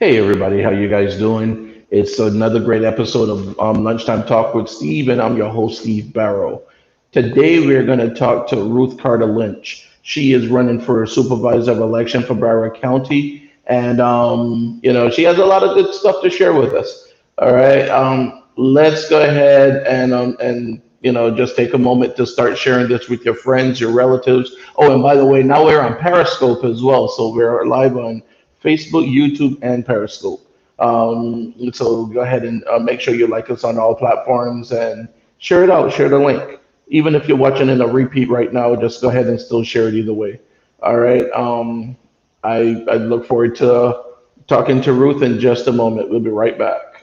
Hey everybody, how you guys doing? It's another great episode of Lunchtime Talk with Steve, and I'm your host, Steve Barrow. Today we're going to talk to Ruth Carter-Lynch. She is running for supervisor of election for Broward County, and she has a lot of good stuff to share with us. All right, let's go ahead and just take a moment to start sharing this with your friends, your relatives. Oh, and by the way, now we're on Periscope as well, so we're live on Facebook, YouTube, and Periscope. So go ahead and make sure you like us on all platforms and share it out, share the link. Even if you're watching in a repeat right now, just go ahead and still share it either way. All right. I look forward to talking to Ruth in just a moment. We'll be right back.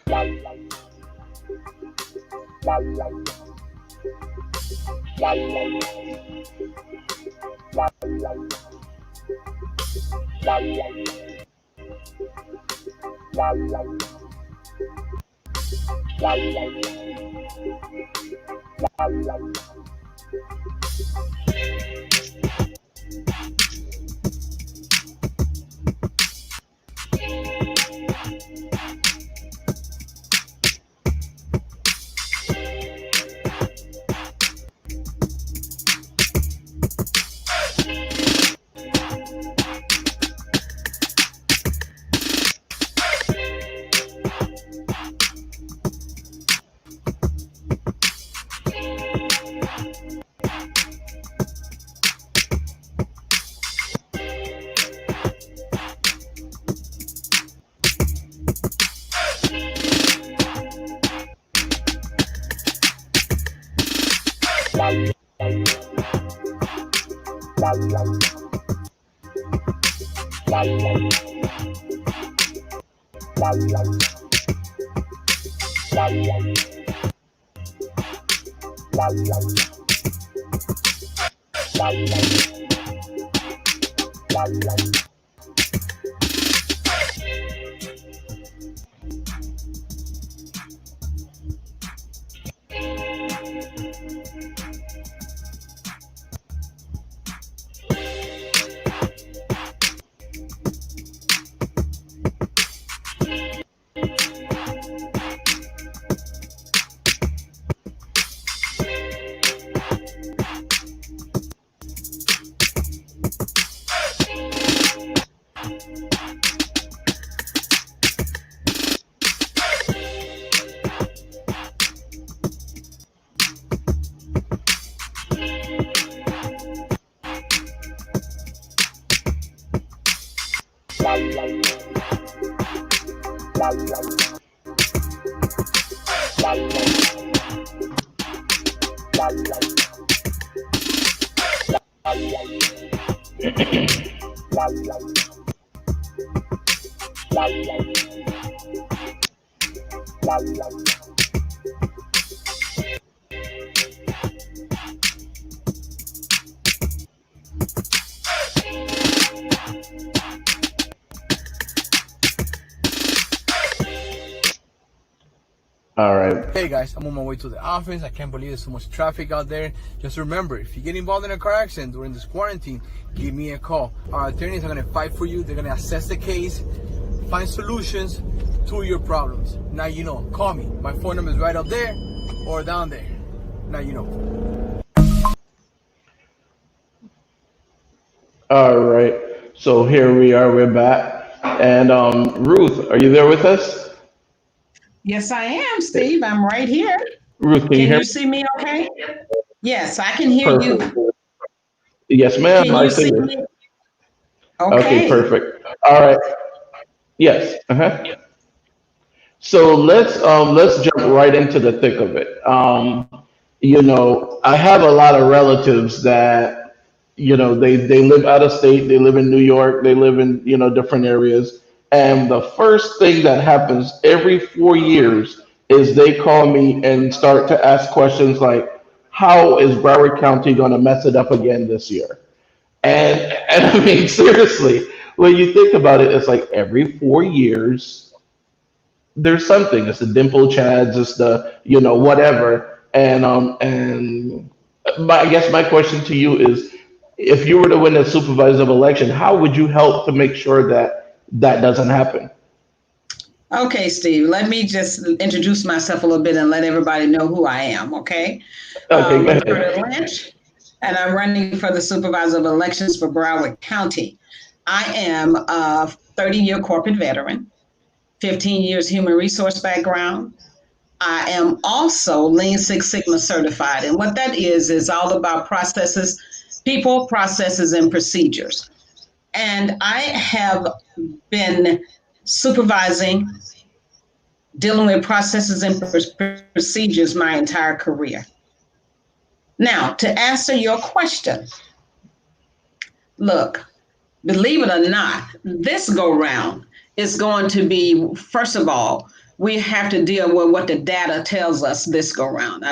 All right. Hey guys, I'm on my way to the office. I can't believe there's so much traffic out there. Just remember, if you get involved in a car accident during this quarantine, give me a call. Our attorneys are going to fight for you. They're going to assess the case, find solutions to your problems. Now you know. Call me. My phone number is right up there or down there. Now you know. All right. So here we are. We're back. And Ruth, are you there with us? Yes, I am, Steve. I'm right here. Ruth, can you Can hear you me? see me okay? Yes, I can hear Perfect. you. Yes, ma'am. Can I you see see you. me? Okay, Okay. perfect. All right. Yes. Uh-huh. So let's jump right into the thick of it. I have a lot of relatives that they live out of state, they live in New York, they live in different areas, and the first thing that happens every 4 years is they call me and start to ask questions like, "How is Broward County going to mess it up again this year?" And I mean seriously, when you think about it, it's like every 4 years there's something. It's the dimple chads. It's the whatever. I guess my question to you is, if you were to win a supervisor of election, how would you help to make sure that that doesn't happen? Okay, Steve, let me just introduce myself a little bit and let everybody know who I am, okay? Okay, go Ruth ahead. Carter-Lynch, and I'm running for the Supervisor of Elections for Broward County. I am a 30-year corporate veteran, 15 years human resource background. I am also Lean Six Sigma certified, and what that is all about processes, people, processes, and procedures. And I have been supervising, dealing with processes and procedures my entire career. Now, to answer your question, look, believe it or not, this go round is going to be, first of all, we have to deal with what the data tells us this go round.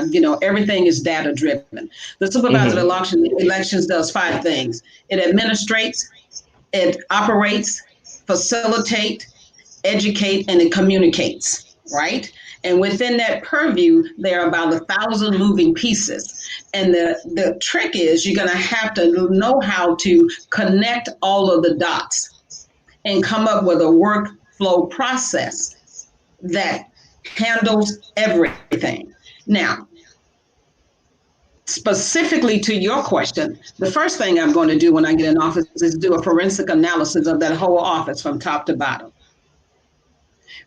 Everything is data driven. The supervisor of Hmm. elections does five things. It administrates, it operates, facilitate, educate, and it communicates, right? And within that purview, there are about 1,000 moving pieces. And the trick is you're going to have to know how to connect all of the dots and come up with a workflow process that handles everything. Now, specifically to your question, the first thing I'm going to do when I get in office is do a forensic analysis of that whole office from top to bottom.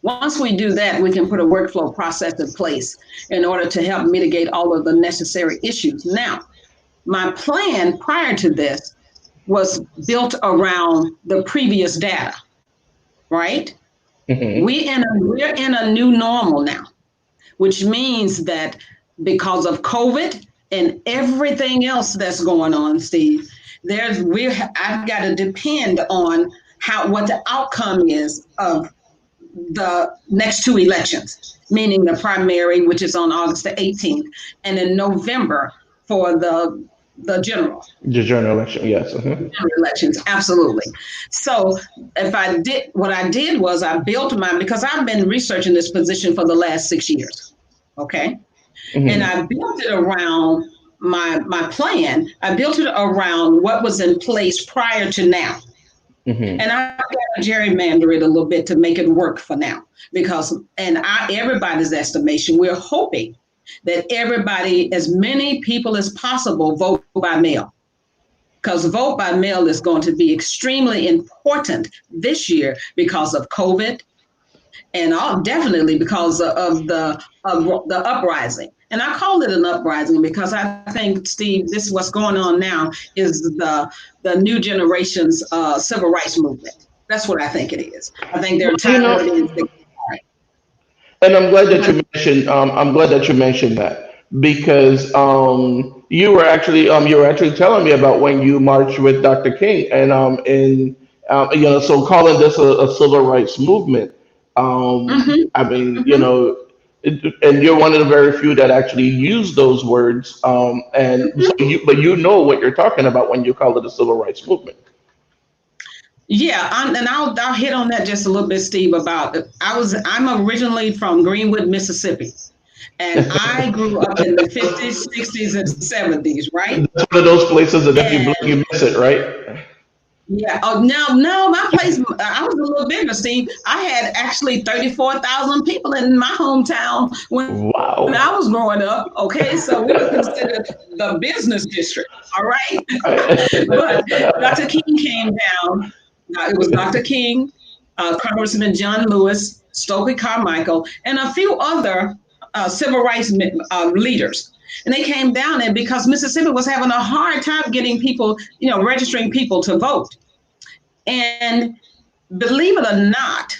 Once we do that, we can put a workflow process in place in order to help mitigate all of the necessary issues. Now, my plan prior to this was built around the previous data, right? Hmm. We're in a new normal now, which means that because of COVID and everything else that's going on, Steve, I've got to depend on what the outcome is of the next two elections, meaning the primary, which is on August the 18th, and in November for the general The general election, yes. Uh-huh. elections. Absolutely. So what I did was I built because I've been researching this position for the last 6 years. Okay. And Hmm. I built it around my plan. I built it around what was in place prior to now. Hmm. And I got to gerrymander it a little bit to make it work for now, because everybody's estimation, we're hoping that everybody, as many people as possible, vote by mail, because vote by mail is going to be extremely important this year because of COVID, and definitely because of the uprising. And I call it an uprising because I think, Steve, this what's going on now is the new generation's civil rights movement. That's what I think it is. I think they're Well, you tired of know, being. and I'm glad that But you mentioned. I'm glad that you mentioned that because you were actually telling me about when you marched with Dr. King, so calling this a civil rights movement. mhm, I mean, mhm, and you're one of the very few that actually use those words. And so mhm. but you know what you're talking about when you call it a civil rights movement. Yeah, and I'll hit on that just a little bit, Steve. About I'm originally from Greenwood, Mississippi, and I grew up in the 50s, 60s, and 70s, right? It's one of those places that if you blink, And you miss it, right? yeah. Oh, no, my place, I was a little bigger, Steve. I had actually 34,000 people in my hometown when I Wow. was growing up. Okay. So we were considered the business district. All right. But Dr. King came down. It was Dr. King, Congressman John Lewis, Stokely Carmichael, and a few other civil rights leaders. And they came down, and because Mississippi was having a hard time getting people, registering people to vote. And believe it or not,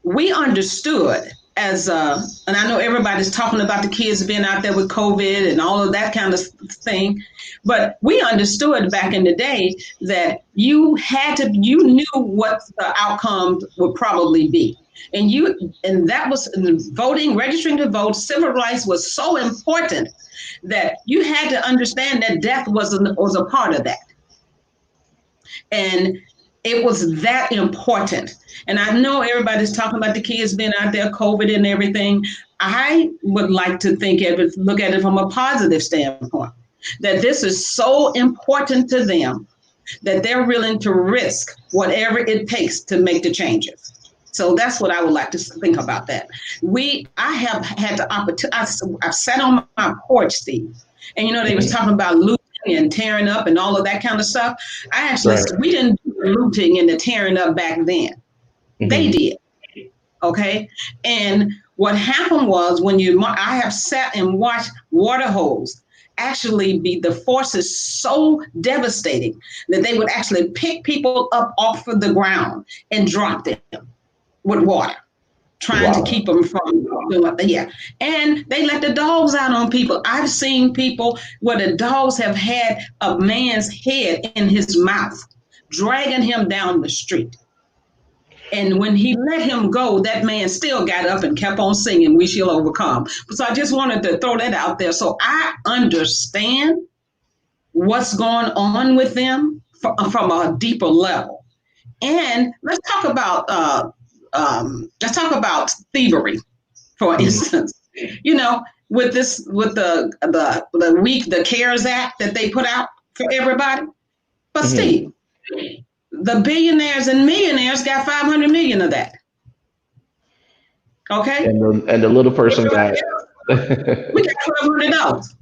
we understood and I know everybody's talking about the kids being out there with COVID and all of that kind of thing, but we understood back in the day that you knew what the outcome would probably be. And that was voting, registering to vote, civil rights was so important that you had to understand that death was a part of that. And it was that important. And I know everybody's talking about the kids being out there, COVID and everything. I would like to look at it from a positive standpoint, that this is so important to them that they're willing to risk whatever it takes to make the changes. So that's what I would like to think about that. I have had the opportunity. I've sat on my porch, Steve, and they was talking about looting and tearing up and all of that kind of stuff. Right. We didn't do the looting and the tearing up back then. They did. Okay. And what happened was I have sat and watched water holes actually the force is so devastating that they would actually pick people up off of the ground and drop them with water, trying to keep them from doing what and they let the dogs out on people. I've seen people where the dogs have had a man's head in his mouth, dragging him down the street. And when he let him go, that man still got up and kept on singing, "We Shall Overcome." So I just wanted to throw that out there. So I understand what's going on with them from a deeper level. And let's talk about thievery, for instance. With the CARES Act that they put out for everybody. But Steve, the billionaires and millionaires got 500 million of that. Okay. And the little person got we got $1,200,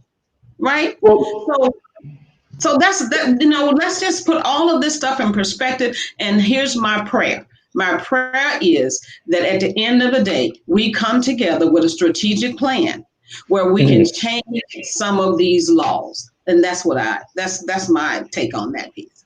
right? well, So that's that. Let's just put all of this stuff in perspective. And here's my prayer. My prayer is that at the end of the day, we come together with a strategic plan where we can change some of these laws. And that's my take on that piece.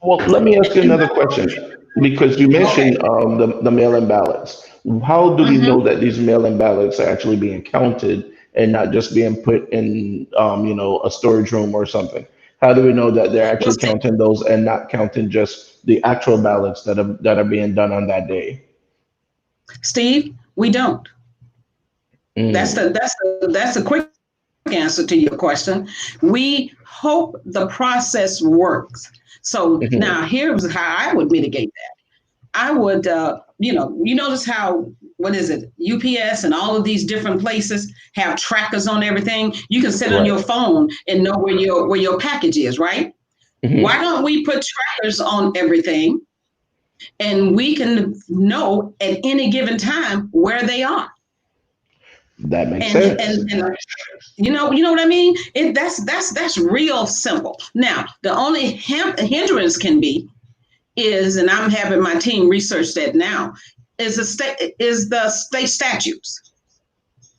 Well, let me ask you another question, because you mentioned the mail-in ballots. How do we know that these mail-in ballots are actually being counted and not just being put in, a storage room or something? How do we know that they're actually counting those and not counting just the actual ballots that are being done on that day? Steve, we don't. That's the quick answer to your question. We hope the process works. So now here's how I would mitigate that. I would, you notice how, what is it, UPS and all of these different places have trackers on everything. You can sit on your phone and know where your package is, right? Why don't we put trackers on everything and we can know at any given time where they are? That makes sense. And you know what I mean? That's real simple. Now, the only hindrance can be is, and I'm having my team research that now, is the state statutes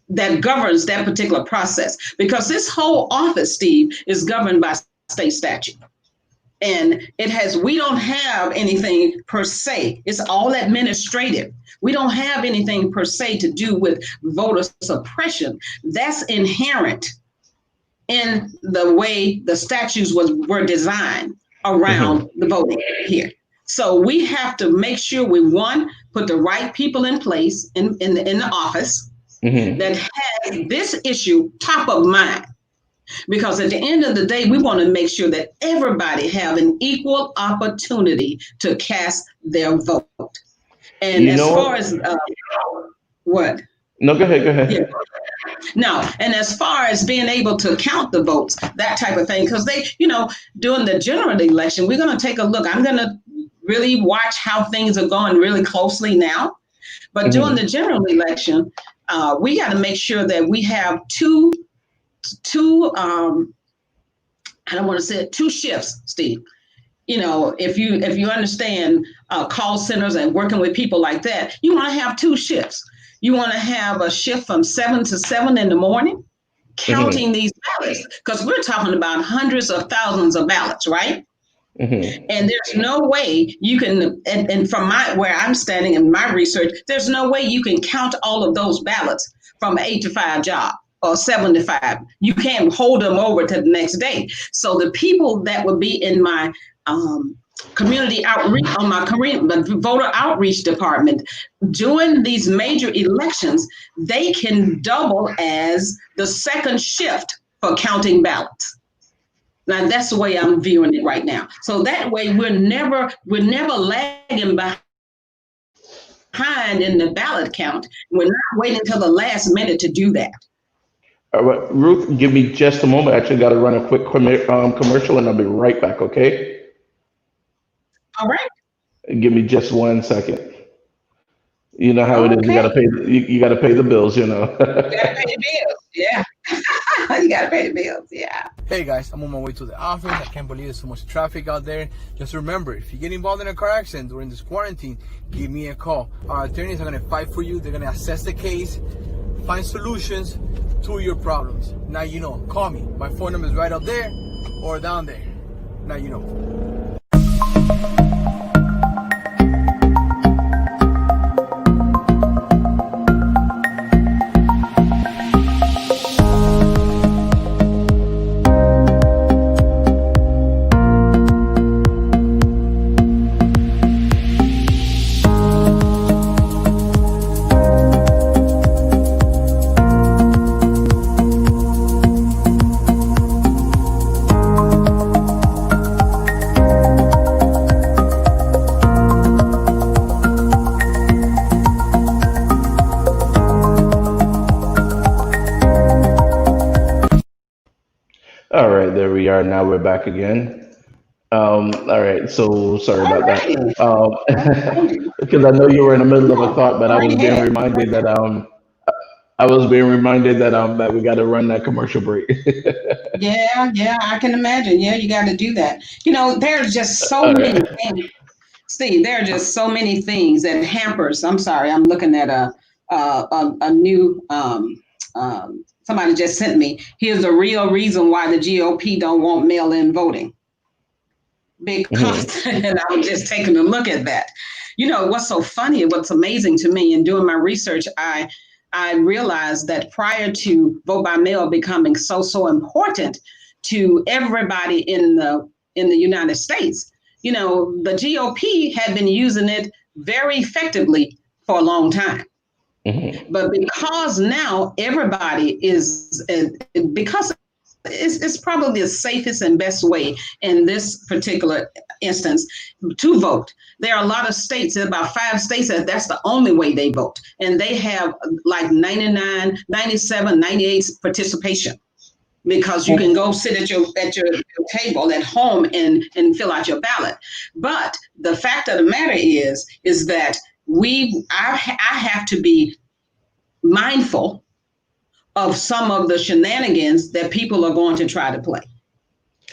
that governs that particular process. Because this whole office, Steve, is governed by state statute. And we don't have anything per se. It's all administrative. We don't have anything per se to do with voter suppression. That's inherent in the way the statutes were designed around the voting here. So we have to make sure we, one, put the right people in place in the office that has this issue top of mind. Because at the end of the day, we want to make sure that everybody have an equal opportunity to cast their vote. And as far as what? No, go ahead. Yeah. No, and as far as being able to count the votes, that type of thing, because they, during the general election, we're going to take a look. I'm going to really watch how things are going really closely now. But during the general election, we got to make sure that we have two I don't want to say it, two shifts, Steve. If you understand call centers and working with people like that, you want to have two shifts. You want to have a shift from 7 to 7 in the morning, counting these ballots, because we're talking about hundreds of thousands of ballots, right? And there's no way you can, and from where I'm standing in my research, there's no way you can count all of those ballots from an 8 to 5 job. Or 7 to 5. You can't hold them over to the next day. So the people that would be in my community outreach, on my voter outreach department, during these major elections, they can double as the second shift for counting ballots. Now that's the way I'm viewing it right now. So that way we're never lagging behind in the ballot count. We're not waiting until the last minute to do that. All right, Ruth, give me just a moment. I actually got to run a quick commercial, and I'll be right back, okay? All right. Give me just 1 second. You know how it is. You got to Okay. pay. You got to pay the bills. You know. You gotta pay the bills. Yeah. You gotta pay the bills. Yeah. Hey guys, I'm on my way to the office. I can't believe there's so much traffic out there. Just remember, if you get involved in a car accident during this quarantine, give me a call. Our attorneys are going to fight for you. They're going to assess the case, find solutions to your problems. Now you know. Call me. My phone number is right up there or down there. Now you know. All right, there we are. Now we're back again. All right, so sorry All about that. righty. All righty. Because I know you were in the middle of a No, thought, but go I right was being ahead. Go right reminded that ahead. that we got to run that commercial break. Yeah, yeah, I can imagine. Yeah, you got to do that. There's just so All many right. things. Steve, there are just so many things that hampers. I'm sorry, I'm looking at a new somebody just sent me. Here's the real reason why the GOP don't want mail-in voting. Mhm. Because and I was just taking a look at that. What's so funny and what's amazing to me in doing my research, I realized that prior to vote by mail becoming so important to everybody in the United States, the GOP had been using it very effectively for a long time. Mhm. But because now everybody because it's probably the safest and best way in this particular instance to vote. There are a lot of states, about 5 states, that's the only way they vote. And they have like 99, 97, 98 participation because you can go sit at your table at home and fill out your ballot. But the fact of the matter is that I have to be mindful of some of the shenanigans that people are going to try to play.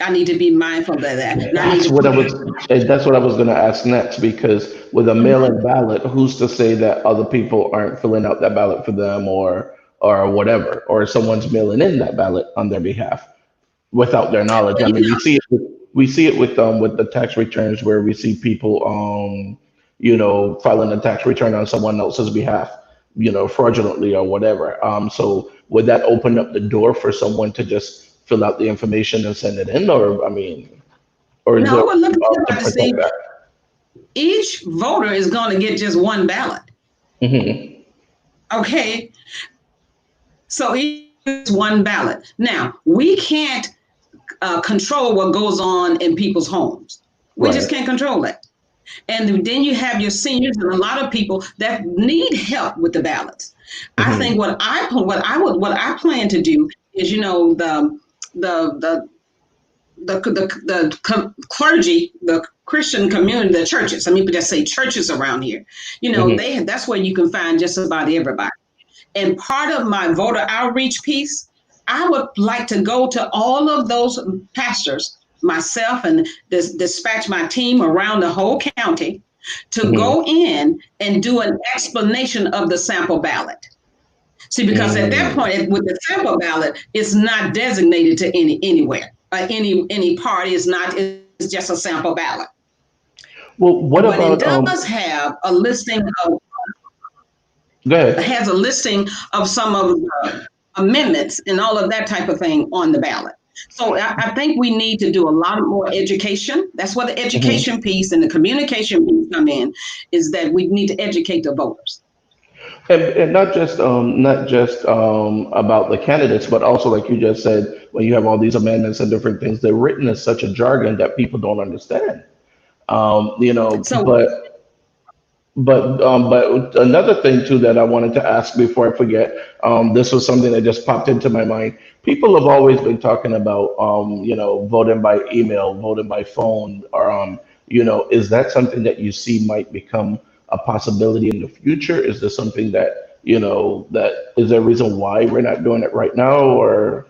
I need to be mindful of that. And I need That's to what I put was. That's what I was going to ask next. Because with a mail-in Mhm. ballot, who's to say that other people aren't filling out that ballot for them, or whatever, or someone's mailing in that ballot on their behalf without their knowledge? Well, I mean, we see it with the tax returns where we see people filing a tax return on someone else's behalf, fraudulently or whatever. So would that open up the door for someone to just fill out the information and send it in, or I mean, or is there no, well, look to at that, protect Steve. that? Each voter is going to get just one ballot. Hmm. Okay. So each is one ballot. Now, we can't control what goes on in people's homes. We just Right. can't control that. And then you have your seniors and a lot of people that need help with the ballots. I think Hmm. what I plan to do is, the clergy, the Christian community, the churches. I mean, just say churches around here. Hmm. That's where you can find just about everybody. And part of my voter outreach piece, I would like to go to all of those pastors myself and dispatch my team around the whole county to Hmm. go in and do an explanation of the sample ballot. See, because at that Mm. point, with the sample ballot, it's not designated to anywhere. Any party is not. It's just a sample ballot, Well, what but it about does have a listing of go ahead. has a listing of some of the amendments and all of that type of thing on the ballot. So I think we need to do a lot more education. That's where the Hmm. education piece and the communication piece come in, is that we need to educate the voters. And not just about the candidates, but also like you just said, when you have all these amendments and different things, they're written in such a jargon that people don't understand. So But another thing too that I wanted to ask before I forget, this was something that just popped into my mind. People have always been talking about, voting by email, voting by phone, or is that something that you see might become a possibility in the future? Is this something that, that is there a reason why we're not doing it right now, or,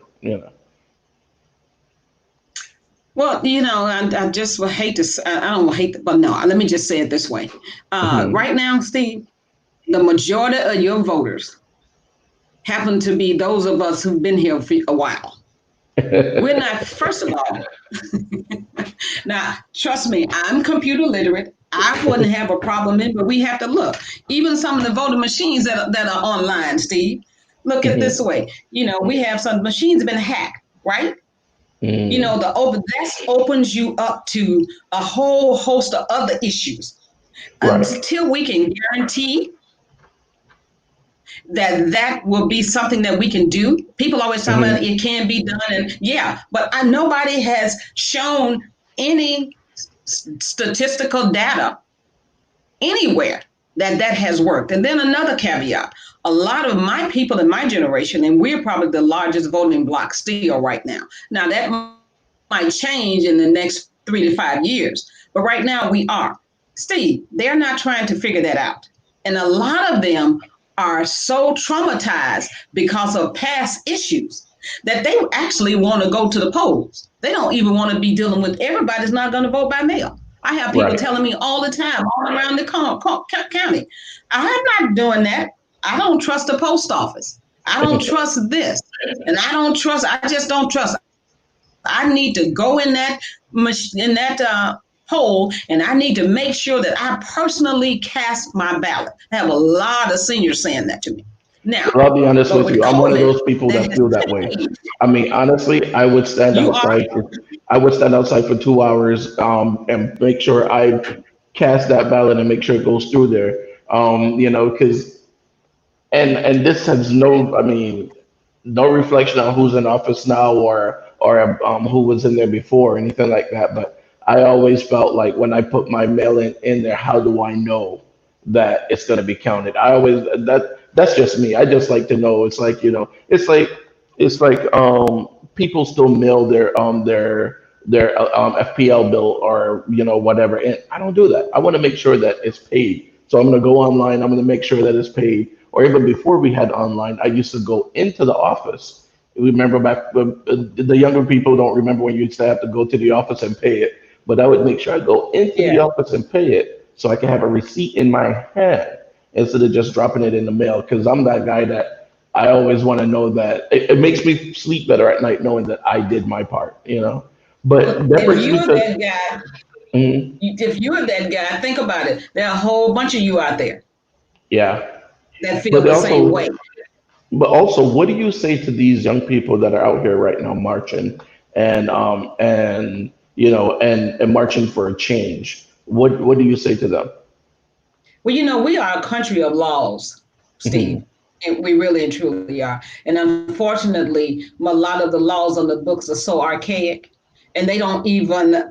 Well, I just would hate to. I don't hate, but no. Let me just say it this way. Mhm. Right now, Steve, the majority of your voters happen to be those of us who've been here for a while. We're not. First of all, now trust me, I'm computer literate. I wouldn't have a problem in, but we have to look. Even some of the voting machines that are online, Steve. Look at this Mhm. way. We have some machines have been hacked, right? Mm. That opens you up to a whole host of other issues. Right. Until we can guarantee that will be something that we can do. People always talk about Mhm. it can be done, and yeah, but nobody has shown any statistical data anywhere that has worked. And then another caveat: a lot of my people in my generation, and we're probably the largest voting bloc still right now. Now that might change in the next 3 to 5 years, but right now we are. Steve, they're not trying to figure that out, and a lot of them are so traumatized because of past issues that they actually want to go to the polls. They don't even want to be dealing with everybody's not going to vote by mail. I have people Right. telling me all the time, all around the county, I'm not doing that. I don't trust the post office. I don't trust this. And I just don't trust. I need to go in that poll, and I need to make sure that I personally cast my ballot. I have a lot of seniors saying that to me. Now, Well, I'll be honest but with with you. I'm one of COVID, those people that that has feel that way. changed. I mean, honestly, You are. I would stand outside for 2 hours, and make sure I cast that ballot and make sure it goes through there. Because and this has no, I mean, no reflection on who's in office now, or who was in there before or anything like that. But I always felt like when I put my mail in there, how do I know that it's going to be counted? That's just me. I just like to know. It's like, people still mail their FPL bill, or whatever, and I don't do that. I want to make sure that it's paid. So I'm going to go online. I'm going to make sure that it's paid. Or even before we had online, I used to go into the office. Remember back, the younger people don't remember when you used to have to go to the office and pay it. But I would make sure I go into the Yeah. office and pay it so I can have a receipt in my hand instead of just dropping it in the mail. Because I'm that guy that I always want to know that it makes me sleep better at night knowing that I did my part. But Well, that brings me to, mm, if you're that guy, think about it. There are a whole bunch of you out there yeah. that feel But the same also, way. But also, what do you say to these young people that are out here right now marching and marching for a change? What do you say to them? Well, we are a country of laws, Steve, Hmm. and we really and truly are. And unfortunately, a lot of the laws on the books are so archaic, and they don't even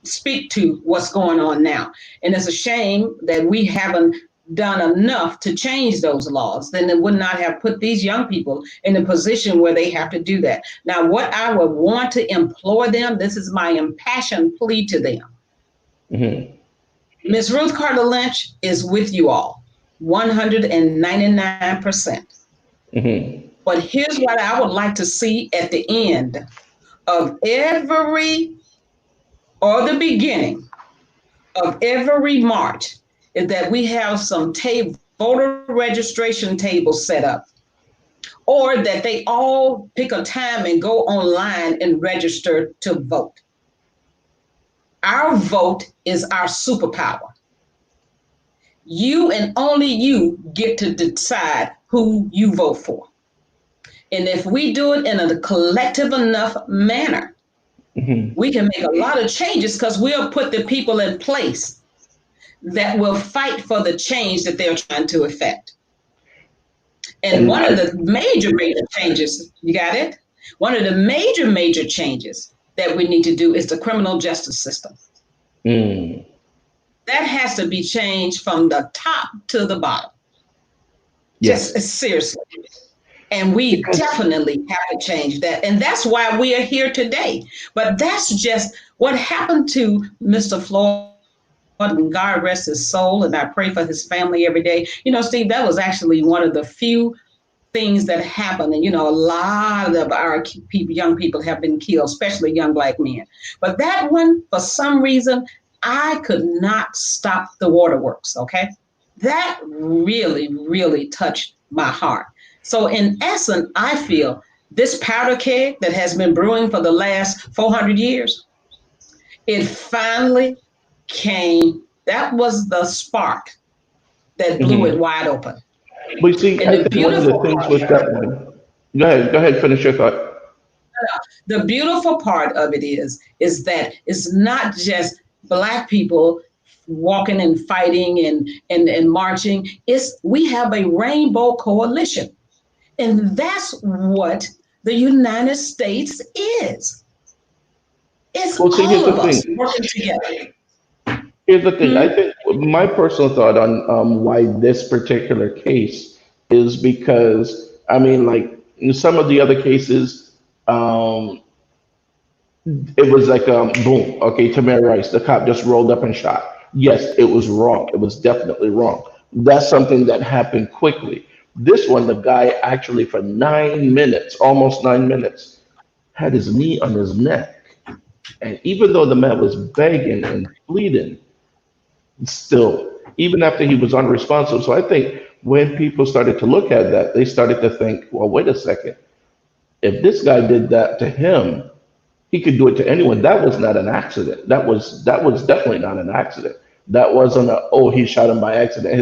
speak to what's going on now. And it's a shame that we haven't done enough to change those laws. Then it would not have put these young people in a position where they have to do that. Now, what I would want to implore them, this is my impassioned plea to them. Hmm. Miss Ruth Carter-Lynch is with you all, 199%. Hmm. But here's what I would like to see at the end of every, or the beginning of every march, is that we have some voter registration tables set up, or that they all pick a time and go online and register to vote. Our vote is our superpower. You and only you get to decide who you vote for. And if we do it in a collective enough manner, Hmm. we can make a lot of changes, because we'll put the people in place that will fight for the change that they're trying to effect. And And one of the major changes, you got it? One of the major changes that we need to do is the criminal justice system. mm, That has to be changed from the top to the bottom. Just yes, seriously. And we because definitely have to change that. And that's why we are here today. But that's just what happened to Mr. Floyd and God rest his soul, and I pray for his family every day. Steve, that was actually one of the few things that happen. And, a lot of our people, young people have been killed, especially young Black men. But that one, for some reason, I could not stop the waterworks. Okay. That really, really touched my heart. So in essence, I feel this powder keg that has been brewing for the last 400 years, it finally came. That was the spark that blew it wide open. We see, And I the think one of the beautiful things part, with that one, go ahead, finish your thought. the beautiful part of it is that it's not just Black people walking and fighting and marching. We have a rainbow coalition. And that's what the United States is. It's Well, see, here's all the of us thing. working together. Here's the thing. I Hmm? think my personal thought on why this particular case is because, I mean, like in some of the other cases, um, it was like boom, okay, Tamir Rice, the cop just rolled up and shot. Yes, it was wrong. It was definitely wrong. That's something that happened quickly. This one, the guy actually for 9 minutes, almost 9 minutes, had his knee on his neck. And even though the man was begging and pleading, still, even after he was unresponsive. So I think when people started to look at that, they started to think, well, wait a second. If this guy did that to him, he could do it to anyone. That was not an accident. That was definitely not an accident. That wasn't a, oh, he shot him by accident.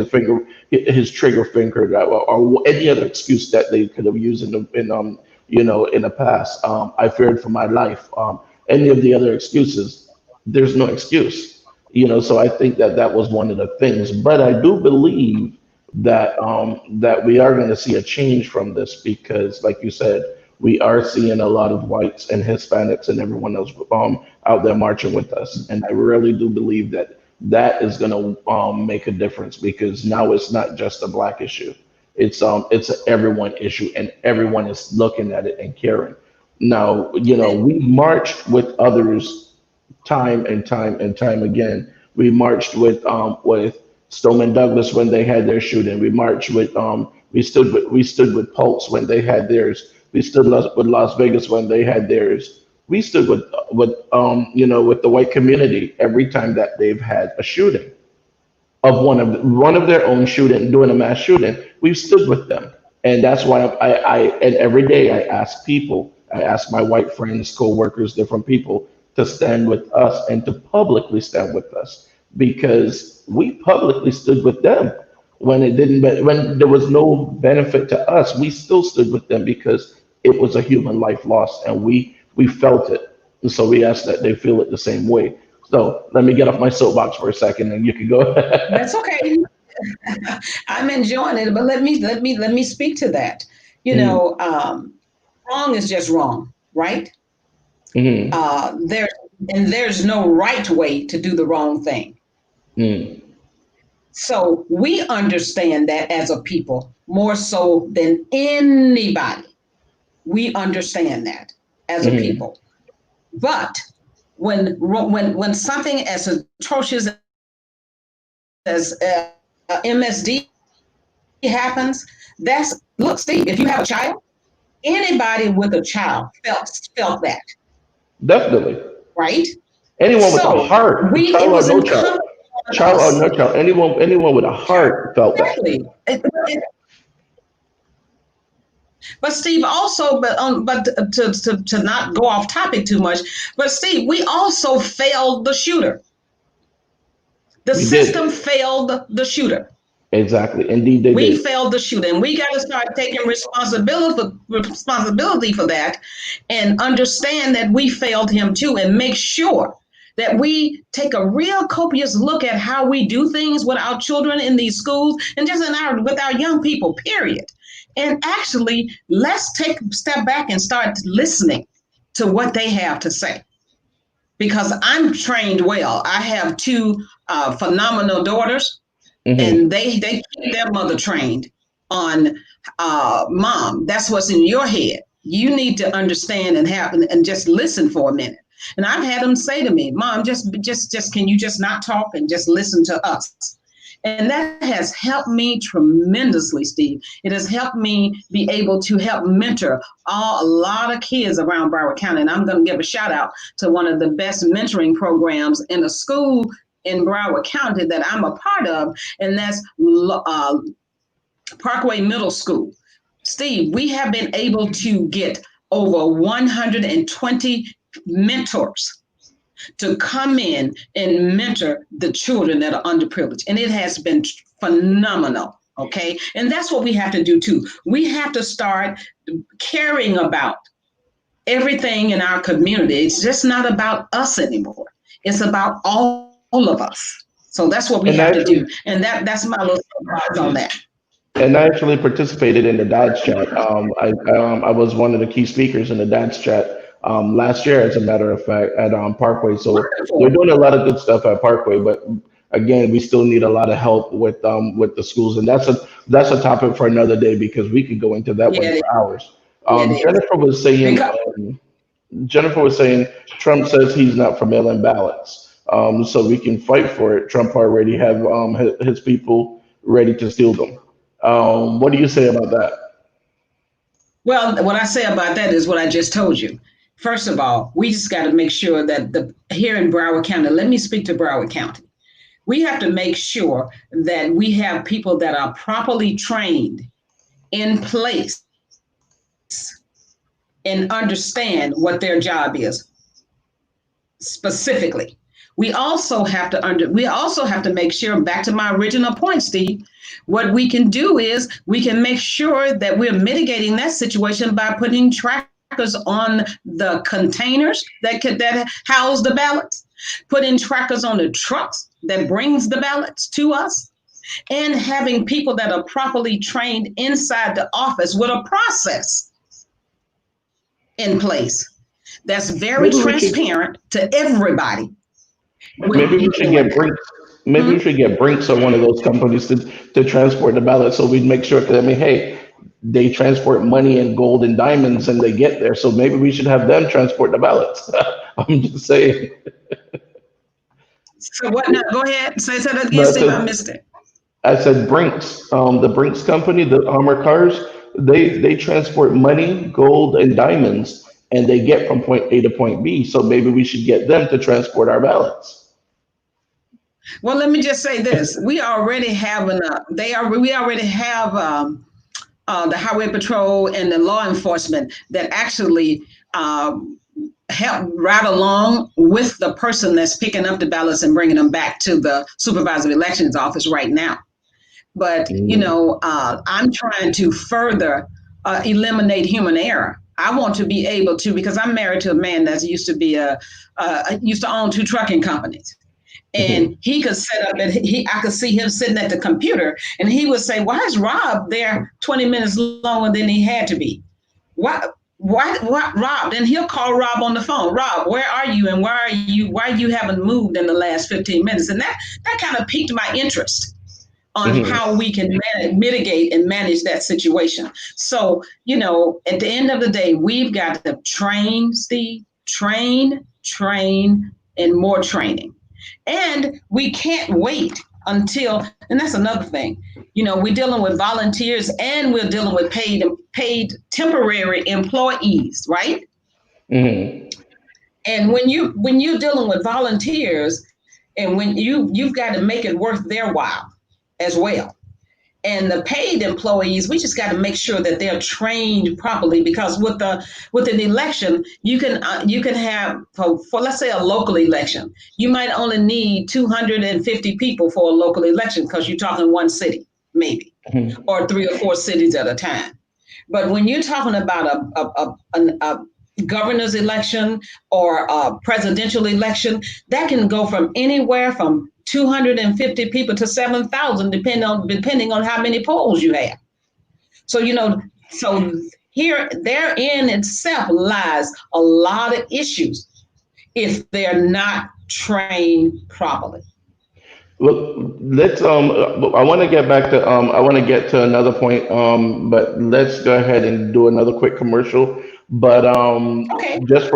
His trigger finger, or any other excuse that they could have used in the past. I feared for my life. Any of the other excuses, there's no excuse. So I think that that was one of the things. But I do believe that we are going to see a change from this because, like you said, we are seeing a lot of whites and Hispanics and everyone else out there marching with us. And I really do believe that that is going to make a difference because now it's not just a Black issue. It's an everyone issue, and everyone is looking at it and caring. Now, we marched with others time and time and time again. We marched with Stoneman Douglas when they had their shooting. We stood with Pulse when they had theirs. We stood with Las Vegas when they had theirs. We stood with the white community every time that they've had a shooting of one of their own shooting, doing a mass shooting. We've stood with them, and that's why and every day I ask my white friends, co-workers, different people to stand with us and to publicly stand with us because we publicly stood with them when when there was no benefit to us. We still stood with them because it was a human life lost, and we felt it. And so we ask that they feel it the same way. So let me get off my soapbox for a second, and you can go. That's okay. I'm enjoying it, but let me speak to that. You Mm, know, wrong is just wrong, right? mm, There and there's no right way to do the wrong thing. mm, So we understand that as a people more so than anybody. We understand that as a mm. people. But when something as atrocious as MSD happens, that's look, Steve. If you have a child, anybody with a child felt that, Definitely. right? Anyone with a So heart, it child or was no child, incumbent on child or us. no child, anyone with a heart felt that. Exactly. But Steve also, but to not go off topic too much, but Steve, we also failed the shooter. The We system did. failed the shooter. Exactly. Indeed, they We did. failed the shooter, and we got to start taking responsibility for that, and understand that we failed him too, and make sure that we take a real copious look at how we do things with our children in these schools and just with our young people. Period. And actually, let's take a step back and start listening to what they have to say. Because I'm trained well. I have two phenomenal daughters, and Hmm. they keep their mother trained on mom. That's what's in your head. You need to understand and have and just listen for a minute. And I've had them say to me, Mom, just can you just not talk and just listen to us? And that has helped me tremendously, Steve. It has helped me be able to help mentor a lot of kids around Broward County. And I'm going to give a shout out to one of the best mentoring programs in a school in Broward County that I'm a part of, and that's Parkway Middle School. Steve, we have been able to get over 120 mentors to come in and mentor the children that are underprivileged. And it has been phenomenal, okay? And that's what we have to do too. We have to start caring about everything in our community. It's just not about us anymore. It's about all of us. So that's what we have to do. And that's my little thoughts on that. And I actually participated in the Dads Chat. I was one of the key speakers in the Dads Chat last year, as a matter of fact, at Parkway. So we're doing a lot of good stuff at Parkway, but again, we still need a lot of help with the schools, and that's a topic for another day because we could go into that one for hours. Jennifer was saying Trump says he's not for mail-in ballots, so we can fight for it. Trump already have his people ready to steal them. What do you say about that? Well, what I say about that is what I just told you. First of all, we just got to make sure that here in Broward County, let me speak to Broward County. We have to make sure that we have people that are properly trained in place and understand what their job is specifically. We also have to make sure, back to my original point, Steve, what we can do is we can make sure that we're mitigating that situation by putting trackers on the containers that house the ballots, putting trackers on the trucks that brings the ballots to us, and having people that are properly trained inside the office with a process in place that's very transparent to everybody. Maybe we should get Brinks. Maybe we should get Brinks or one of those companies to transport the ballots, so we make sure that, hey, they transport money and gold and diamonds and they get there. So maybe we should have them transport the ballots. I'm just saying. So what now? Go ahead. Say that again, Steve. I missed it. I said Brinks, the Brinks company, the armored cars, they transport money, gold, and diamonds, and they get from point A to point B. So maybe we should get them to transport our ballots. Well, let me just say this: we already have the Highway Patrol and the law enforcement that actually help right along with the person that's picking up the ballots and bringing them back to the Supervisor of Elections office right now. But I'm trying to further eliminate human error. I want to be able to, because I'm married to a man that used to own 2 trucking companies. And he could set up, and I could see him sitting at the computer, and he would say, "Why is Rob there 20 minutes longer than he had to be? Why, Rob?" Then he'll call Rob on the phone. "Rob, where are you? And why you haven't moved in the last 15 minutes?" And that kind of piqued my interest on how we can mitigate and manage that situation. So, at the end of the day, we've got to train, Steve, train, and more training. And we can't wait until, and that's another thing, we're dealing with volunteers and we're dealing with paid temporary employees, right? Mm-hmm. And when you're dealing with volunteers, and when you've got to make it worth their while as well. And the paid employees, we just got to make sure that they're trained properly, because with an election, you can have for let's say a local election, you might only need 250 people for a local election because you're talking one city, maybe, or 3 or 4 cities at a time. But when you're talking about a governor's election or a presidential election, that can go from anywhere from 250 people to 7,000, depending on how many polls you have. So, therein itself lies a lot of issues if they're not trained properly. Look, let's. I want to get back to. I want to get to another point. But let's go ahead and do another quick commercial. But Okay. just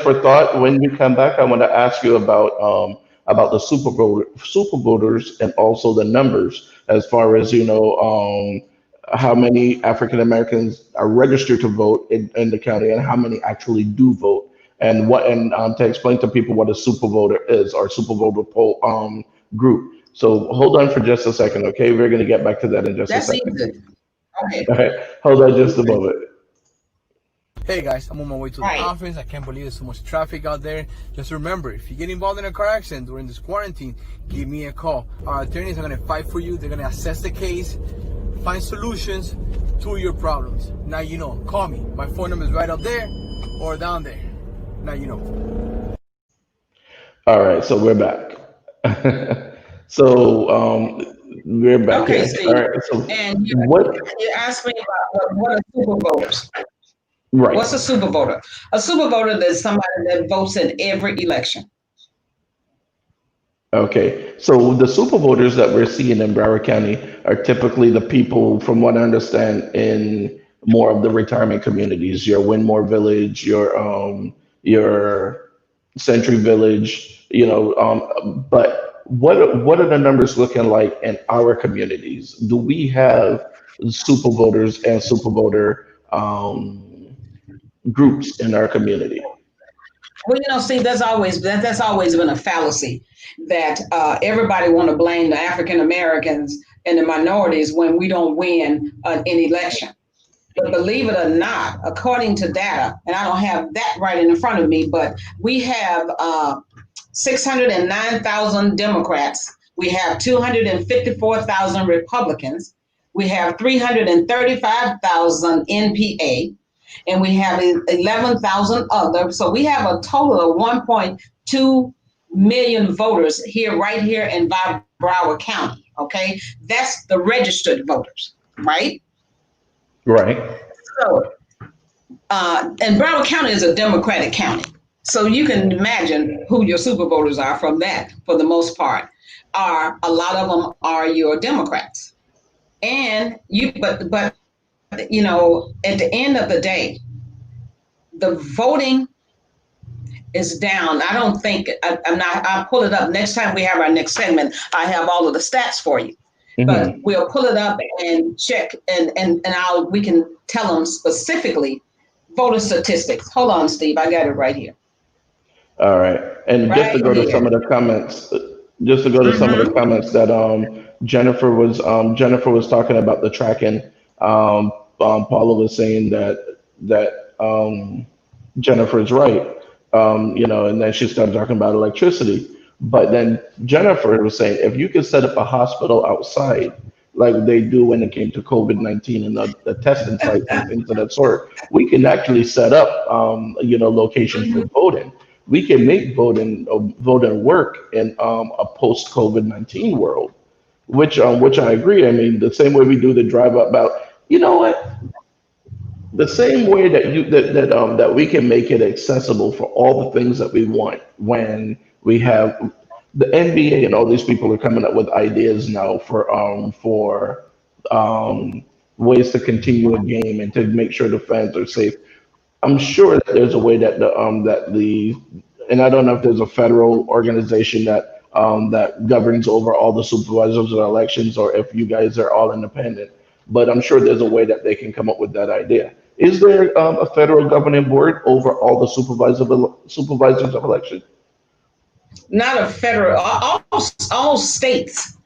for thought, when you come back, I want to ask you about the super voters and also the numbers as far as how many African Americans are registered to vote in the county and how many actually do vote, and to explain to people what a super voter is, or super voter poll group. So hold on for just a second, okay? We're gonna get back to that in just a That's second. easy. Okay. All right, hold on just a moment. Hey guys, I'm on my way to the Right. office. I can't believe there's so much traffic out there. Just remember, if you get involved in a car accident during this quarantine, give me a call. Our attorneys are going to fight for you. They're going to assess the case, find solutions to your problems. Now you know. Call me. My phone number is right up there or down there. Now you know. All right, so we're back. So we're back Okay, here. All Steve. right, so And what? you asked me about what are super voters. Right. What's a super voter? A super voter is somebody that votes in every election. Okay, so the super voters that we're seeing in Broward County are typically the people, from what I understand, in more of the retirement communities, your Winmore Village, your Century Village, but what are the numbers looking like in our communities? Do we have super voters and super voter groups in our community? Well, Steve, that's always been a fallacy that everybody want to blame the African Americans and the minorities when we don't win an election. But believe it or not, according to data, and I don't have that right in front of me, but we have 609,000 Democrats. We have 254,000 Republicans. We have 335,000 NPA, and we have 11,000 other. So we have a total of 1.2 million voters here, right here in Broward County. Okay, that's the registered voters, right? Right. So, and Broward County is a Democratic county. So you can imagine who your super voters are from that, for the most part. A lot of them are your Democrats. And but at the end of the day, the voting is down. I don't think I'm not. I'll pull it up next time we have our next segment. I have all of the stats for you, but Hmm. we'll pull it up and check, and we can tell them specifically voter statistics. Hold on, Steve. I got it right here. All right. And just to Right go to some here. of the comments, just to go to some of the Mm-hmm. comments that Jennifer was talking about the tracking. Paula was saying that Jennifer's right. And then she started talking about electricity. But then Jennifer was saying, if you could set up a hospital outside, like they do when it came to COVID-19 and the testing sites and things of that sort, we can actually set up, locations for voting. We can make voting work in a post COVID-19 world, which I agree. I mean, the same way we do the drive up ballot. You know what? The same way that we can make it accessible for all the things that we want, when we have the NBA and all these people are coming up with ideas now for ways to continue a game and to make sure the fans are safe. I'm sure that there's a way and I don't know if there's a federal organization that governs over all the supervisors of elections, or if you guys are all independent. But I'm sure there's a way that they can come up with that idea. Is there a federal governing board over all the supervisors of election? Not a federal. All states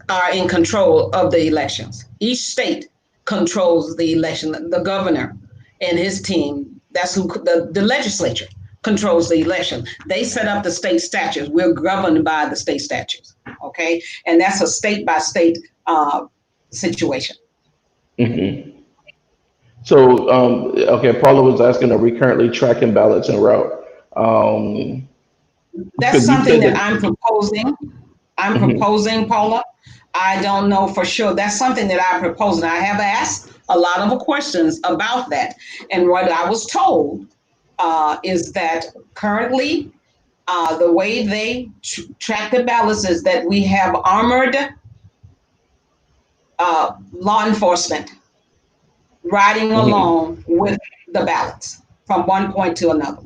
are in control of the elections. Each state controls the election. The governor and his team. That's who the legislature controls the election. They set up the state statutes. We're governed by the state statutes. Okay, and that's a state by state situation. Hmm. So, okay, Paula was asking, are we currently tracking ballots en route? Um, That's because you something said that that. I'm proposing. I'm Mhm. proposing, Paula. I don't know for sure. That's something that I propose. And I have asked a lot of questions about that. And what I was told is that currently, the way they track the ballots is that we have armored law enforcement riding Mhm. along with the ballots from one point to another.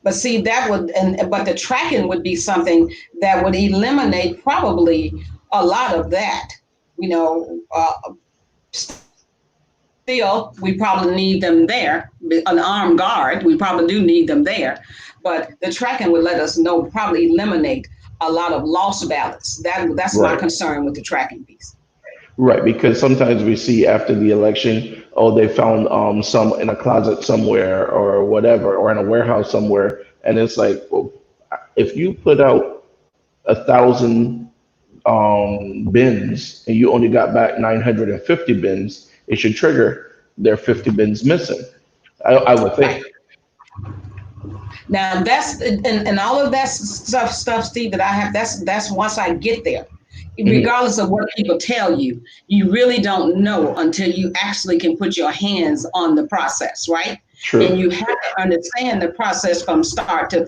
But see, that would, but the tracking would be something that would eliminate probably a lot of that. You know, still, we probably need them there. An armed guard, we probably do need them there. But the tracking would let us know, probably eliminate a lot of lost ballots. That's my Right. concern with the tracking piece. Right, because sometimes we see after the election, oh, they found some in a closet somewhere or whatever, or in a warehouse somewhere, and it's like, well, if you put out 1,000 bins and you only got back 950 bins, it should trigger their 50 bins missing. I would think. Now that's and all of that stuff, Steve, that I have. That's once I get there. Mhm. Regardless of what people tell you, you really don't know until you actually can put your hands on the process, right? And True. you have to understand the process from start to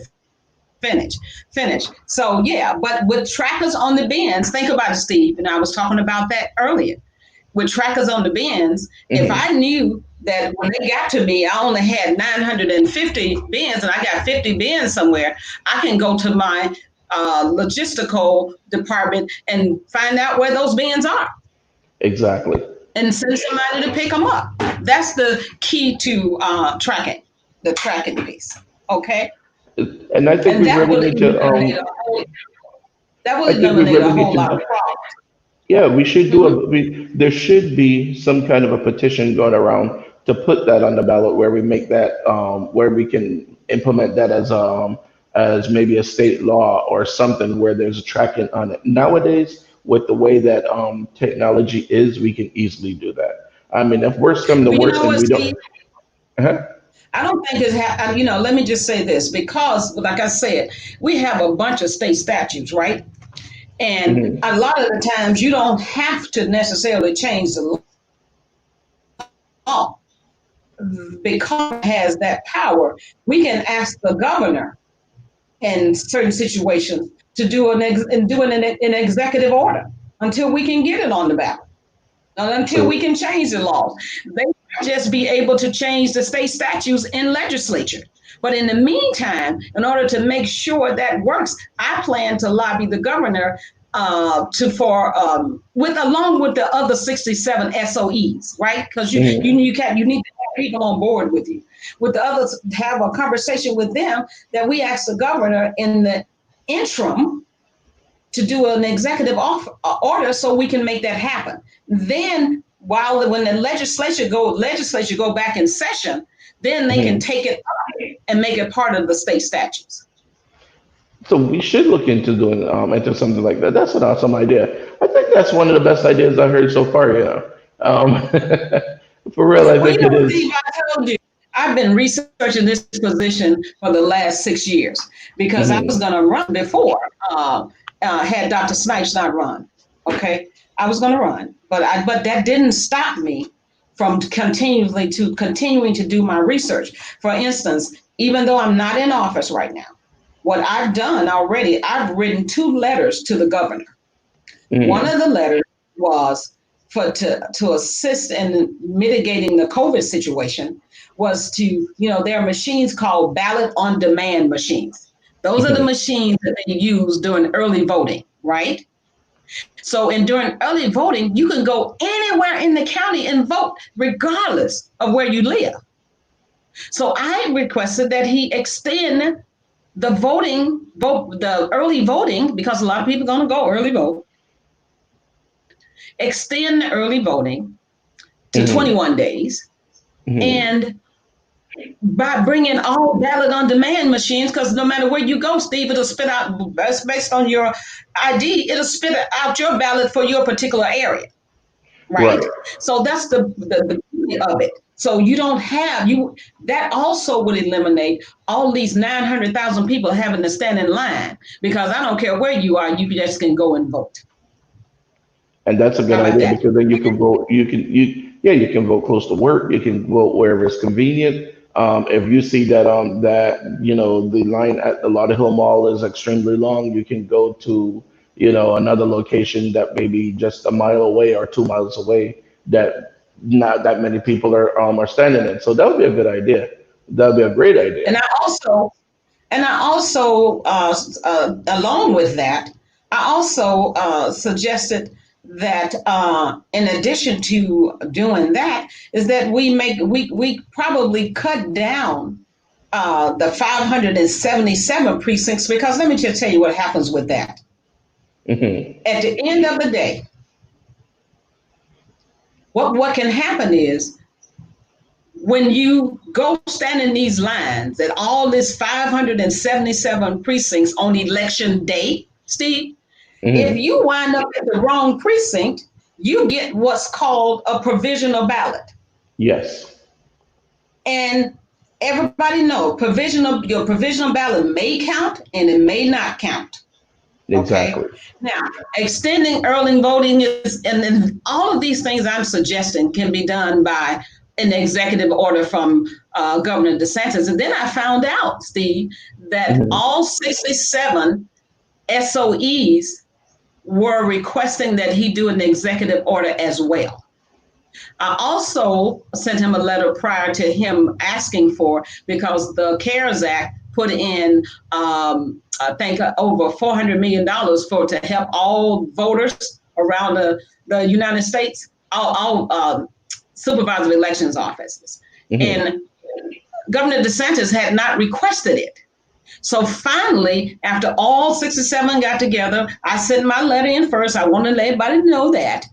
finish. So yeah, but with trackers on the bins, think about it, Steve. And I was talking about that earlier. With trackers on the bins, if Hmm. I knew that when they got to me, I only had 950 bins and I got 50 bins somewhere, I can go to my logistical department and find out where those bins are Exactly. and send somebody to pick them up. That's the key to tracking, the tracking piece. Okay. And I think And we really need to, that will I think we eliminate a really need whole lot to, of problems. yeah, we should do Mhm. there should be some kind of a petition going around to put that on the ballot where we make that, where we can implement that as maybe a state law or something where there's a tracking on it. Nowadays, with the way that technology is, we can easily do that. I mean, if worse come to Well, you worse know and what, we don't, Steve? uh I don't think let me just say this because, like I said, we have a bunch of state statutes, right? And hmm a lot of the times you don't have to necessarily change the law because it has that power. We can ask the governor in certain situations to do an executive order until we can get it on the ballot, until we true. can change the laws. They just be able to change the state statutes in legislature. But in the meantime, in order to make sure that works, I plan to lobby the governor to for with along with the other 67 SOEs, right? Because hmm you need to have people on board with you. With the others, have a conversation with them that we ask the governor in the interim to do an executive order so we can make that happen. Then, when the legislature go back in session, then they can hmm take it up and make it part of the state statutes. So we should look into doing into something like that. That's an awesome idea. I think that's one of the best ideas I heard so far. For real, I Well, think it Steve, is. I told you, I've been researching this position for the last 6 years because I was Hmm. going to run before, had Dr. Snipes not run. Okay, I was going to run, but that didn't stop me from continuing to do my research. For instance, even though I'm not in office right now, what I've done already, I've written 2 letters to the governor. One Hmm. of the letters was to assist in mitigating the COVID situation was to, there are machines called ballot on demand machines. Those are the Hmm. machines that they use during early voting, right? So, during early voting, you can go anywhere in the county and vote, regardless of where you live. So, I requested that he extend the early voting, because a lot of people are going to go early vote, extend the early voting to Hmm. 21 days, Hmm. and by bringing all ballot on demand machines, because no matter where you go, Steve, it'll spit out, based on your ID, it'll spit out your ballot for your particular area, right? Right. So that's the beauty of it. So you don't have you that also would eliminate all these 900,000 people having to stand in line, because I don't care where you are, you just can go and vote. And that's a good How about idea that? because then you can vote. You can vote close to work. You can vote wherever it's convenient. If you see that the line at the Lauderhill Mall is extremely long, you can go to another location that may be just a mile away or 2 miles away that not that many people are standing in. So that would be a good idea. That would be a great idea. And I also, along with that, I also suggested that in addition to doing that, is that we probably cut down the 577 precincts, because let me just tell you what happens with that. Hmm. At the end of the day, what can happen is when you go stand in these lines at all this 577 precincts on election day, Steve, if Hmm. you wind up at the wrong precinct, you get what's called a provisional ballot. Yes. And everybody know your provisional ballot may count and it may not count. Okay. Exactly. Now, extending early voting is, and then all of these things I'm suggesting can be done by an executive order from Governor DeSantis. And then I found out, Steve, that Hmm. all 67 SOEs were requesting that he do an executive order as well. I also sent him a letter prior to him asking for, because the CARES Act put in, I think, over $400 million to help all voters around the United States, all supervisor of elections offices. Hmm. And Governor DeSantis had not requested it. So finally, after all 67 got together, I sent my letter in first. I want to let everybody know that.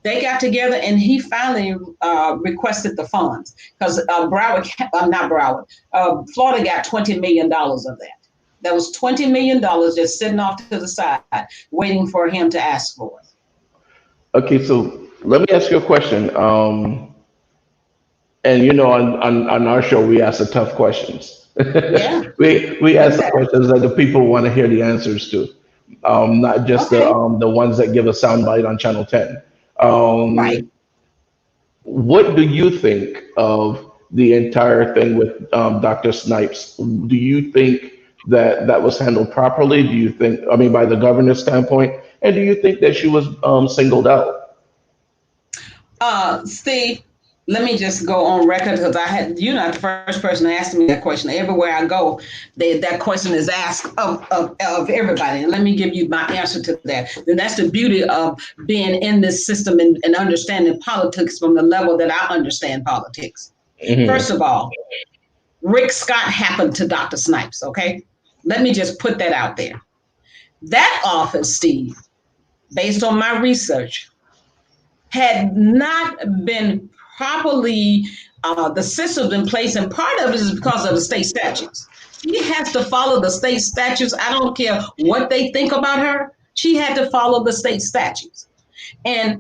They got together and he finally requested the funds, because Florida got $20 million of that. That was $20 million just sitting off to the side, waiting for him to ask for it. Okay, so let me ask you a question. And on our show, we ask the tough questions. Yeah, We do ask the that. questions that the people want to hear the answers to, not just Okay, the ones that give a soundbite on Channel 10. right. Um, what do you think of the entire thing with Dr. Snipes? Do you think that that was handled properly? Do you think, I mean, by the governor's standpoint, and do you think that she was singled out? Steve, let me just go on record, because you're not the first person to ask me that question. Everywhere I go, that question is asked of everybody. And let me give you my answer to that. And that's the beauty of being in this system and understanding politics from the level that I understand politics. First Hmm. of all, Rick Scott happened to Dr. Snipes, okay? Let me just put that out there. That office, Steve, based on my research, had not been properly, the systems in place, and part of it is because of the state statutes. She has to follow the state statutes. I don't care what they think about her. She had to follow the state statutes. And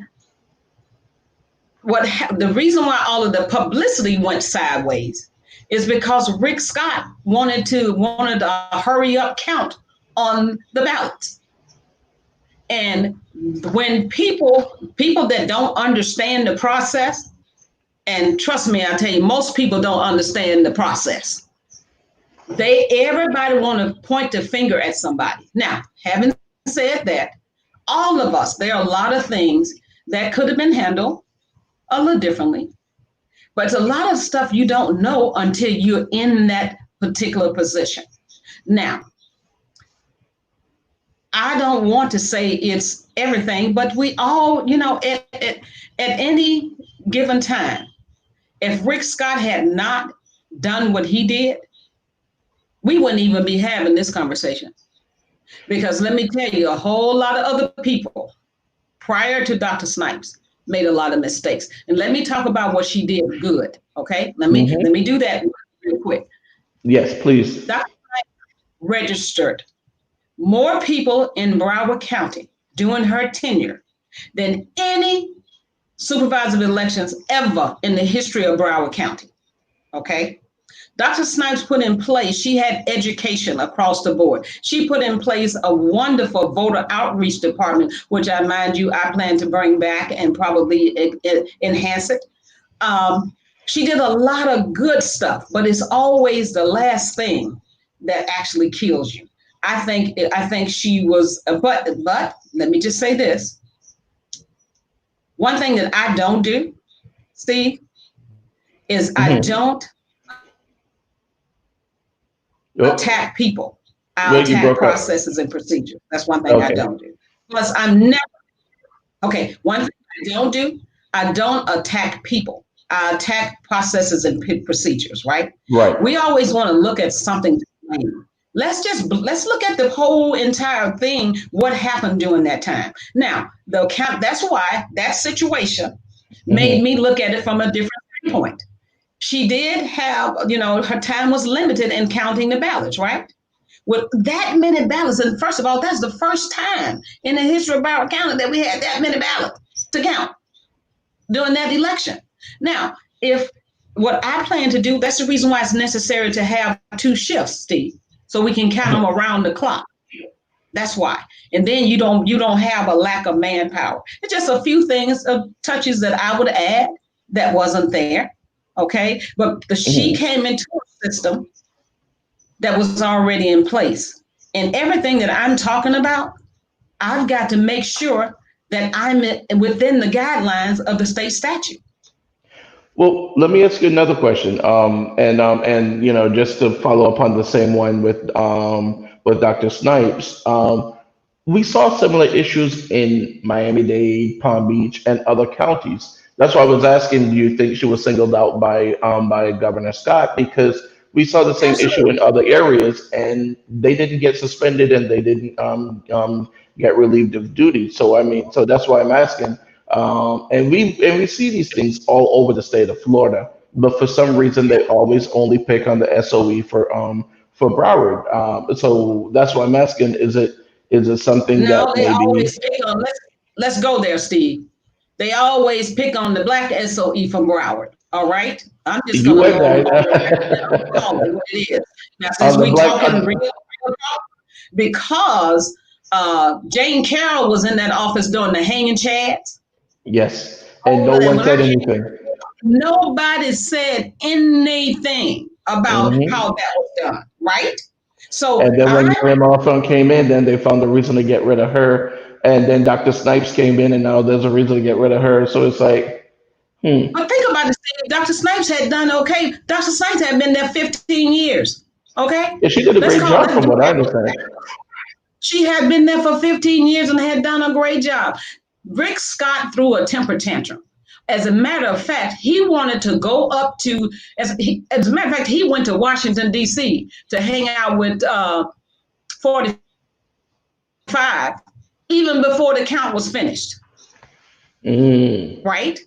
the reason why all of the publicity went sideways is because Rick Scott wanted a hurry up count on the ballots. And when people that don't understand the process, and trust me, I tell you, most people don't understand the process. Everybody want to point the finger at somebody. Now, having said that, all of us, there are a lot of things that could have been handled a little differently, but it's a lot of stuff you don't know until you're in that particular position. Now, I don't want to say it's everything, but we all, at any given time, if Rick Scott had not done what he did, we wouldn't even be having this conversation. Because let me tell you, a whole lot of other people prior to Dr. Snipes made a lot of mistakes. And let me talk about what she did good. Okay. Let Hmm. me do that real quick. Yes, please. Dr. registered more people in Broward County during her tenure than any supervisor of elections ever in the history of Broward County. Okay. Dr. Snipes put in place, she had education across the board. She put in place a wonderful voter outreach department, which I mind you, I plan to bring back and probably enhance it. She did a lot of good stuff, but it's always the last thing that actually kills you. I think she was, but let me just say this. One thing that I don't do Steve, is I don't attack people. I You attack broke up. processes and procedures. That's one thing I Okay. don't do. Plus, I'm never, okay, one thing I don't do, I don't attack people. I attack processes and procedures, right? Right. We always want to look at something to blame. Let's look at the whole entire thing, what happened during that time. Now, that's why that situation made me look at it from a different point. She did have, her time was limited in counting the ballots, right? With that many ballots, and first of all, that's the first time in the history of Broward County that we had that many ballots to count during that election. Now, if what I plan to do, that's the reason why it's necessary to have 2 shifts, Steve, so we can count them around the clock. That's why. And then you don't have a lack of manpower. It's just a few things, touches that I would add that wasn't there. Okay. But she came into a system that was already in place. And everything that I'm talking about, I've got to make sure that I'm within the guidelines of the state statute. Well, let me ask you another question. Just to follow up on the same one with Dr. Snipes. We saw similar issues in Miami-Dade, Palm Beach, and other counties. That's why I was asking, do you think she was singled out by Governor Scott? Because we saw the same issue in other areas, and they didn't get suspended and they didn't get relieved of duty. So so that's why I'm asking. And we see these things all over the state of Florida, but for some reason they always only pick on the SOE for Broward. So that's why I'm asking: is it something No, that they maybe? always pick on. Let's go there, Steve. They always pick on the black SOE from Broward. All right, I'm just You going to went go there. call it what it is. Now, since we talking real talk, because Jane Carroll was in that office doing the hanging chads. Yes, and no one said anything. Nobody said anything about Hmm. how that was done, right? So And then when I Mary Marfone came in, then they found a reason to get rid of her. And then Dr. Snipes came in, and now there's a reason to get rid of her. So it's like, but think about it, Steve. Dr. Snipes had done okay. Dr. Snipes had been there 15 years. Okay? yeah, she did a great job from what I understand. She had been there for 15 years and had done a great job. Rick Scott threw a temper tantrum. As a matter of fact, he wanted to go up to, as a matter of fact, he went to Washington, D.C. to hang out with 45, even before the count was finished. Right?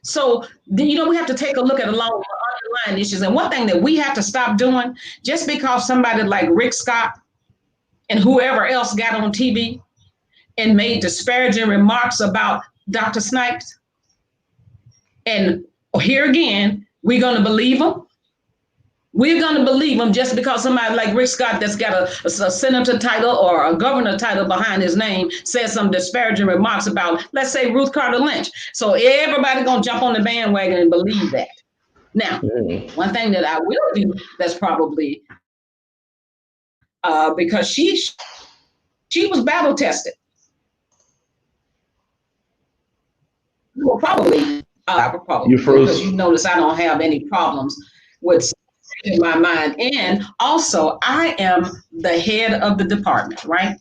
So, we have to take a look at along the underlying issues. And one thing that we have to stop doing, just because somebody like Rick Scott and whoever else got on TV and made disparaging remarks about Dr. Snipes, and here again, we're going to believe them. We're going to believe them just because somebody like Rick Scott that's got a senator title or a governor title behind his name says some disparaging remarks about, let's say, Ruth Carter-Lynch. So everybody's going to jump on the bandwagon and believe that. Now, one thing that I will do that's probably because she was battle tested. Well, probably. You froze. Because you notice I don't have any problems with in my mind. And also, I am the head of the department, right?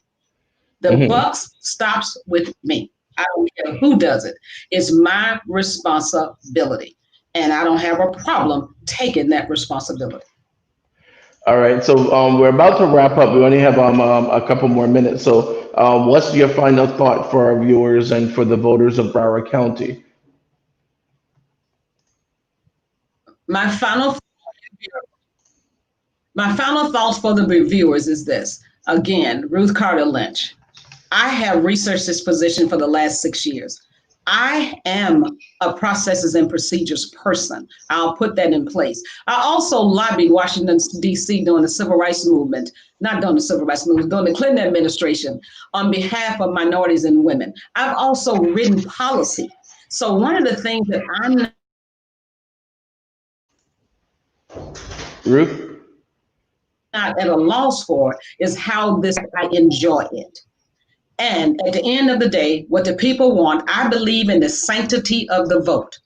The buck stops with me. I don't care who does it. It's my responsibility. And I don't have a problem taking that responsibility. All right, so we're about to wrap up. We only have a couple more minutes. So, what's your final thought for our viewers and for the voters of Broward County? My final thoughts for the reviewers is this. Again, Ruth Carter-Lynch. I have researched this position for the last 6 years. I am a processes and procedures person. I'll put that in place. I also lobbied Washington, D.C. during the civil rights movement, not during the civil rights movement, during the Clinton administration on behalf of minorities and women. I've also written policy. So one of the things that I'm Ruth? not at a loss for is how I enjoy it. And at the end of the day, what the people want, I believe in the sanctity of the vote.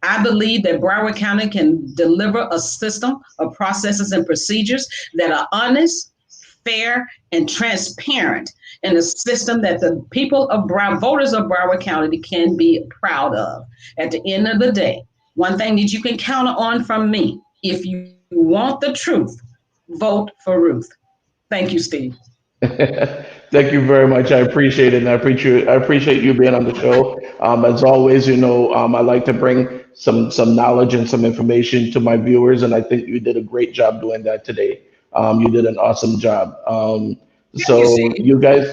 I believe that Broward County can deliver a system of processes and procedures that are honest, fair, and transparent, in a system that the people of voters of Broward County can be proud of. At the end of the day, one thing that you can count on from me: if you want the truth, vote for Ruth. Thank you, Steve. Thank you very much. I appreciate it, and I appreciate you being on the show. As always, I like to bring some knowledge and some information to my viewers, and I think you did a great job doing that today. You did an awesome job. Thank you, So Steve. you guys,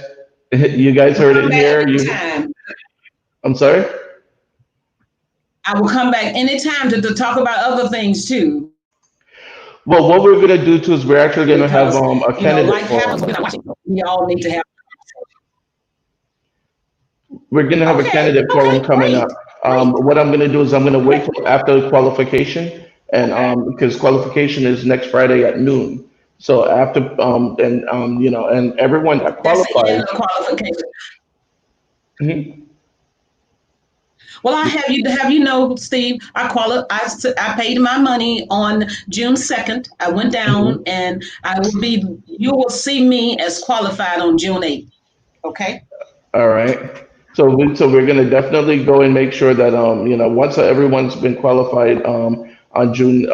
you guys We'll heard come it back here. anytime. I'm sorry. I will come back anytime to talk about other things too, Well, what we're gonna do too is we're actually gonna because have a life candidate happens. forum. We all need to have. We're gonna have a Okay, candidate forum okay, coming up. great, great, What I'm gonna do is I'm gonna wait great. till after qualification, and Okay. because qualification is next Friday at noon. So after and everyone that That's the end qualifies. of qualification. Mhm. Well, I have you know, Steve. I paid my money on June 2nd. I went down, Mhm. and I will be. You will see me as qualified on June 8th. Okay. All right. So we're gonna definitely go and make sure that once everyone's been qualified on June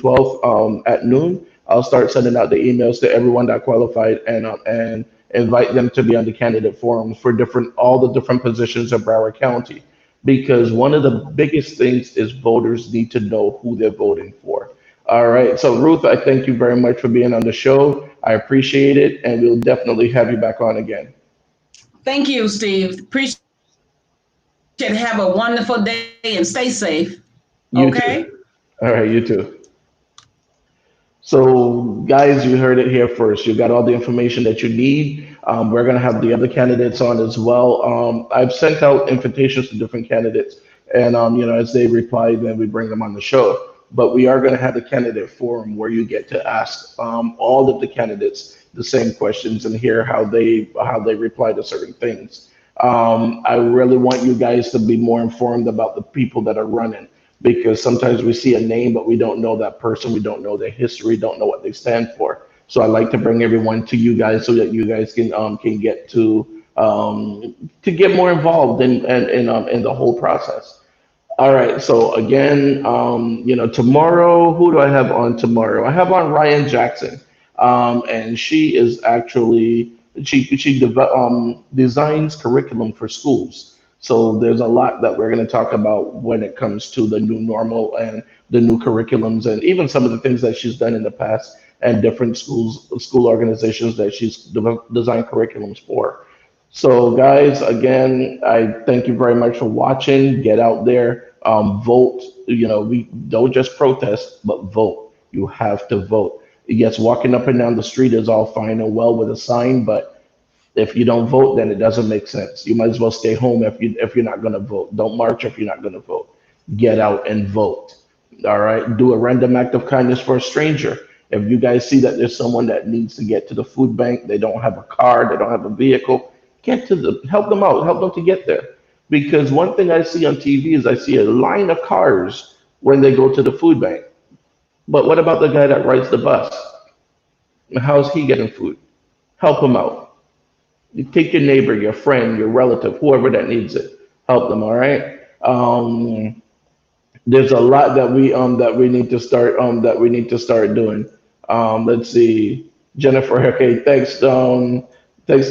12th at noon, I'll start sending out the emails to everyone that qualified and invite them to be on the candidate forums for different all the different positions of Broward County, because one of the biggest things is voters need to know who they're voting for. All right. So Ruth, I thank you very much for being on the show. I appreciate it, and we'll definitely have you back on again. Thank you, Steve. Appreciate it. Have a wonderful day and stay safe. You Okay. too. All right, you too. So, guys, you heard it here first. You got all the information that you need. We're going to have the other candidates on as well. I've sent out invitations to different candidates, and as they reply, then we bring them on the show. But we are going to have a candidate forum where you get to ask all of the candidates the same questions and hear how they reply to certain things. I really want you guys to be more informed about the people that are running, because sometimes we see a name, but we don't know that person. We don't know their history, don't know what they stand for. So I like to bring everyone to you guys so that you guys can get to get more involved in the whole process. All right. So again, tomorrow, who do I have on tomorrow? I have on Ryan Jackson, and she is actually designs curriculum for schools. So there's a lot that we're going to talk about when it comes to the new normal and the new curriculums, and even some of the things that she's done in the past and different school organizations that she's designed curriculums for. So, guys, again, I thank you very much for watching. Get out there, vote. We don't just protest, but vote. You have to vote. Yes, walking up and down the street is all fine and well with a sign, but if you don't vote, then it doesn't make sense. You might as well stay home if you're not going to vote. Don't march if you're not going to vote. Get out and vote. All right. Do a random act of kindness for a stranger. If you guys see that there's someone that needs to get to the food bank, they don't have a car, they don't have a vehicle, help them out, help them to get there. Because one thing I see on TV is I see a line of cars when they go to the food bank. But what about the guy that rides the bus? How's he getting food? Help him out. You take your neighbor, your friend, your relative, whoever that needs it. Help them, all right? There's a lot that we need to start doing. Let's see. Jennifer, okay, thanks,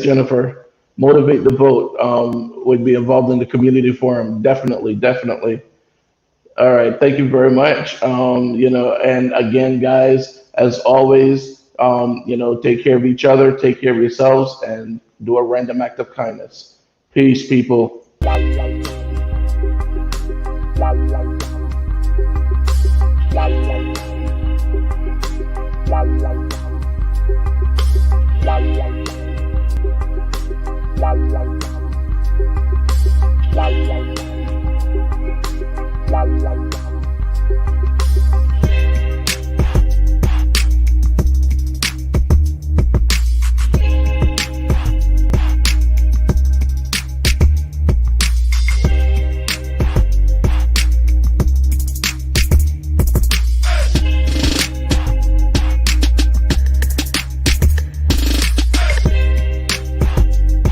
Jennifer. Motivate the vote. Would be involved in the community forum. Definitely, definitely. All right, thank you very much. And again, guys, as always, take care of each other, take care of yourselves, and do a random act of kindness. Peace, people.